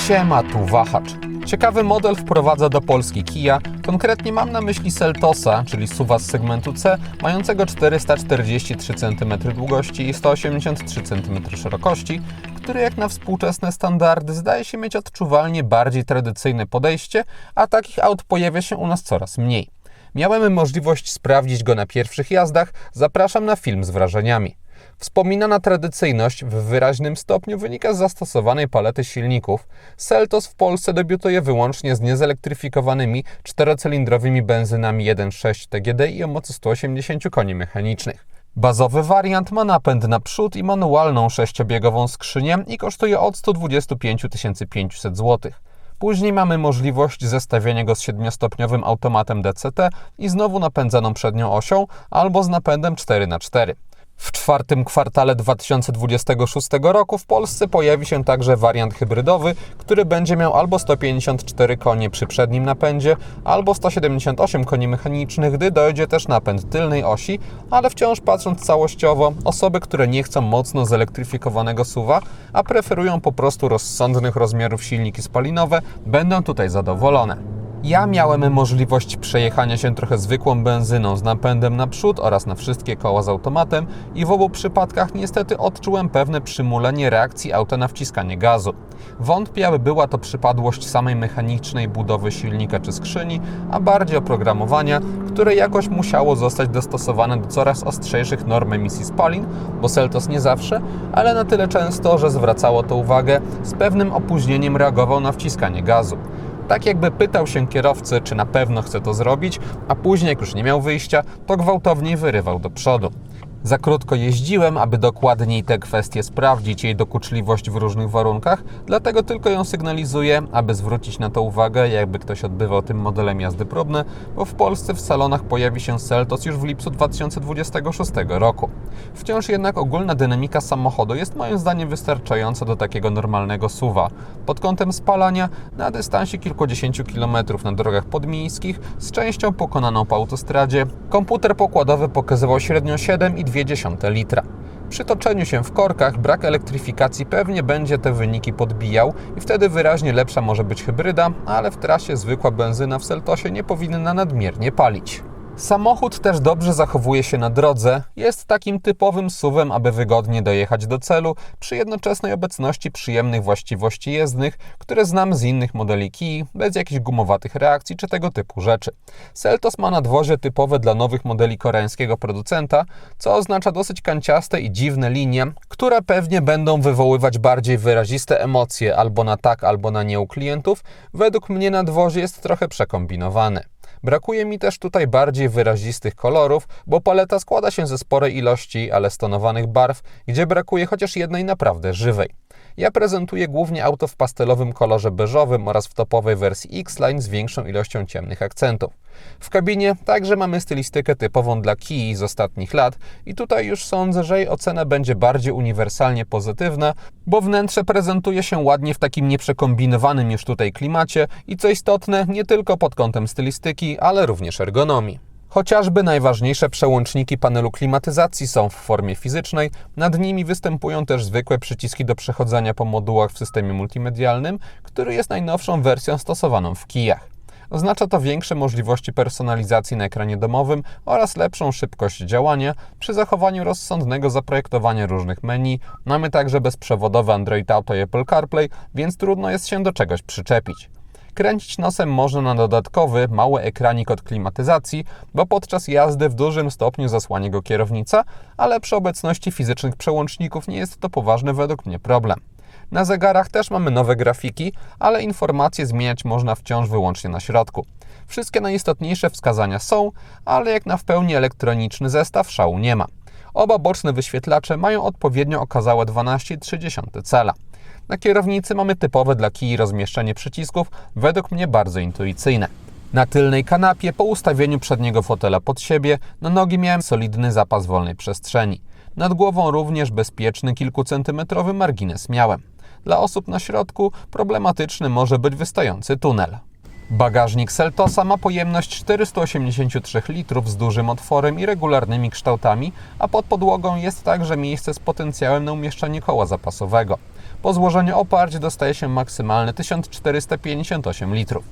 Siema, tu Wahacz. Ciekawy model wprowadza do Polski Kia, konkretnie mam na myśli Seltosa, czyli SUV-a z segmentu C, mającego 443 cm długości i 183 cm szerokości, który jak na współczesne standardy zdaje się mieć odczuwalnie bardziej tradycyjne podejście, a takich aut pojawia się u nas coraz mniej. Miałem możliwość sprawdzić go na pierwszych jazdach, zapraszam na film z wrażeniami. Wspominana tradycyjność w wyraźnym stopniu wynika z zastosowanej palety silników. Seltos w Polsce debiutuje wyłącznie z niezelektryfikowanymi czterocylindrowymi benzynami 1.6 TGD o mocy 180 koni mechanicznych. Bazowy wariant ma napęd naprzód i manualną 6-biegową skrzynię i kosztuje od 125 500 zł. Później mamy możliwość zestawienia go z 7-stopniowym automatem DCT i znowu napędzaną przednią osią albo z napędem 4x4. W czwartym kwartale 2026 roku w Polsce pojawi się także wariant hybrydowy, który będzie miał albo 154 konie przy przednim napędzie, albo 178 koni mechanicznych, gdy dojdzie też napęd tylnej osi, ale wciąż patrząc całościowo, osoby, które nie chcą mocno zelektryfikowanego SUV-a, a preferują po prostu rozsądnych rozmiarów silniki spalinowe, będą tutaj zadowolone. Ja miałem możliwość przejechania się trochę zwykłą benzyną z napędem naprzód oraz na wszystkie koła z automatem i w obu przypadkach niestety odczułem pewne przymulenie reakcji auta na wciskanie gazu. Wątpię, aby była to przypadłość samej mechanicznej budowy silnika czy skrzyni, a bardziej oprogramowania, które jakoś musiało zostać dostosowane do coraz ostrzejszych norm emisji spalin, bo Seltos nie zawsze, ale na tyle często, że zwracało to uwagę, z pewnym opóźnieniem reagował na wciskanie gazu. Tak jakby pytał się kierowcy, czy na pewno chce to zrobić, a później, jak już nie miał wyjścia, to gwałtownie wyrywał do przodu. Za krótko jeździłem, aby dokładniej tę kwestię sprawdzić, jej dokuczliwość w różnych warunkach, dlatego tylko ją sygnalizuję, aby zwrócić na to uwagę, jakby ktoś odbywał tym modelem jazdy próbne, bo w Polsce w salonach pojawi się Seltos już w lipcu 2026 roku. Wciąż jednak ogólna dynamika samochodu jest moim zdaniem wystarczająca do takiego normalnego SUV-a. Pod kątem spalania na dystansie kilkudziesięciu kilometrów na drogach podmiejskich z częścią pokonaną po autostradzie, komputer pokładowy pokazywał średnio 7,2 litra. Przy toczeniu się w korkach brak elektryfikacji pewnie będzie te wyniki podbijał i wtedy wyraźnie lepsza może być hybryda, ale w trasie zwykła benzyna w Seltosie nie powinna nadmiernie palić. Samochód też dobrze zachowuje się na drodze, jest takim typowym SUV-em, aby wygodnie dojechać do celu, przy jednoczesnej obecności przyjemnych właściwości jezdnych, które znam z innych modeli Kii, bez jakichś gumowatych reakcji czy tego typu rzeczy. Seltos ma nadwozie typowe dla nowych modeli koreańskiego producenta, co oznacza dosyć kanciaste i dziwne linie, które pewnie będą wywoływać bardziej wyraziste emocje albo na tak, albo na nie u klientów. Według mnie nadwozie jest trochę przekombinowane. Brakuje mi też tutaj bardziej wyrazistych kolorów, bo paleta składa się ze sporej ilości, ale stonowanych barw, gdzie brakuje chociaż jednej naprawdę żywej. Ja prezentuję głównie auto w pastelowym kolorze beżowym oraz w topowej wersji X-Line z większą ilością ciemnych akcentów. W kabinie także mamy stylistykę typową dla Kii z ostatnich lat i tutaj już sądzę, że jej ocena będzie bardziej uniwersalnie pozytywna, bo wnętrze prezentuje się ładnie w takim nieprzekombinowanym już tutaj klimacie i co istotne, nie tylko pod kątem stylistyki, ale również ergonomii. Chociażby najważniejsze przełączniki panelu klimatyzacji są w formie fizycznej, nad nimi występują też zwykłe przyciski do przechodzenia po modułach w systemie multimedialnym, który jest najnowszą wersją stosowaną w Kijach. Oznacza to większe możliwości personalizacji na ekranie domowym oraz lepszą szybkość działania przy zachowaniu rozsądnego zaprojektowania różnych menu. Mamy także bezprzewodowe Android Auto i Apple CarPlay, więc trudno jest się do czegoś przyczepić. Kręcić nosem można na dodatkowy, mały ekranik od klimatyzacji, bo podczas jazdy w dużym stopniu zasłania go kierownica, ale przy obecności fizycznych przełączników nie jest to poważny według mnie problem. Na zegarach też mamy nowe grafiki, ale informacje zmieniać można wciąż wyłącznie na środku. Wszystkie najistotniejsze wskazania są, ale jak na w pełni elektroniczny zestaw szału nie ma. Oba boczne wyświetlacze mają odpowiednio okazałe 12,3 cala. Na kierownicy mamy typowe dla Kii rozmieszczenie przycisków, według mnie bardzo intuicyjne. Na tylnej kanapie po ustawieniu przedniego fotela pod siebie na nogi miałem solidny zapas wolnej przestrzeni. Nad głową również bezpieczny kilkucentymetrowy margines miałem. Dla osób na środku problematyczny może być wystający tunel. Bagażnik Seltosa ma pojemność 483 litrów z dużym otworem i regularnymi kształtami, a pod podłogą jest także miejsce z potencjałem na umieszczenie koła zapasowego. Po złożeniu oparć dostaje się maksymalny 1458 litrów.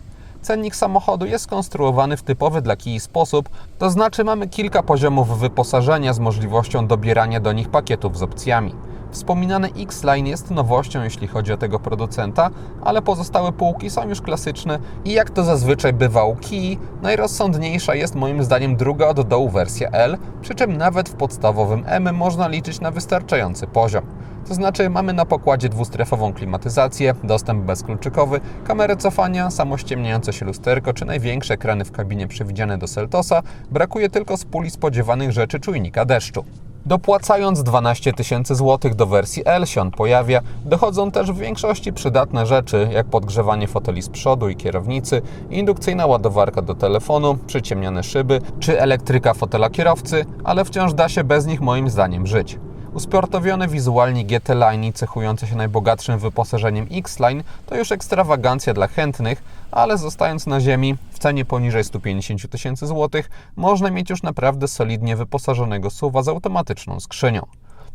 Cennik samochodu jest skonstruowany w typowy dla Kii sposób, to znaczy mamy kilka poziomów wyposażenia z możliwością dobierania do nich pakietów z opcjami. Wspominany X-Line jest nowością, jeśli chodzi o tego producenta, ale pozostałe półki są już klasyczne i jak to zazwyczaj bywa u Kii, najrozsądniejsza jest moim zdaniem druga od dołu wersja L, przy czym nawet w podstawowym M można liczyć na wystarczający poziom. To znaczy mamy na pokładzie dwustrefową klimatyzację, dostęp bezkluczykowy, kamerę cofania, samościemniające się lusterko czy największe ekrany w kabinie przewidziane do Seltosa, brakuje tylko z puli spodziewanych rzeczy czujnika deszczu. Dopłacając 12 000 złotych do wersji L się on pojawia, dochodzą też w większości przydatne rzeczy, jak podgrzewanie foteli z przodu i kierownicy, indukcyjna ładowarka do telefonu, przyciemnione szyby czy elektryka fotela kierowcy, ale wciąż da się bez nich moim zdaniem żyć. Usportowione wizualnie GT Line cechujące się najbogatszym wyposażeniem X-Line to już ekstrawagancja dla chętnych, ale zostając na ziemi, w cenie poniżej 150 000 złotych można mieć już naprawdę solidnie wyposażonego SUV-a z automatyczną skrzynią.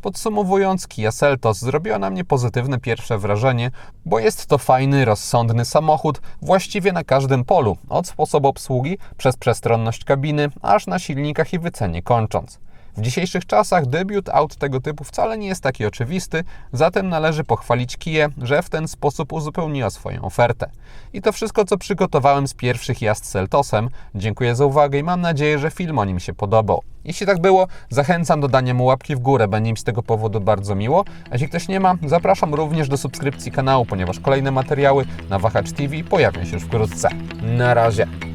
Podsumowując, Kia Seltos zrobiła na mnie pozytywne pierwsze wrażenie, bo jest to fajny, rozsądny samochód właściwie na każdym polu, od sposobu obsługi, przez przestronność kabiny, aż na silnikach i wycenie kończąc. W dzisiejszych czasach debiut aut tego typu wcale nie jest taki oczywisty, zatem należy pochwalić Kię, że w ten sposób uzupełniła swoją ofertę. I to wszystko, co przygotowałem z pierwszych jazd Seltosem. Dziękuję za uwagę i mam nadzieję, że film o nim się podobał. Jeśli tak było, zachęcam do dania mu łapki w górę, będzie mi z tego powodu bardzo miło. A jeśli ktoś nie ma, zapraszam również do subskrypcji kanału, ponieważ kolejne materiały na Wahacz TV pojawią się już wkrótce. Na razie!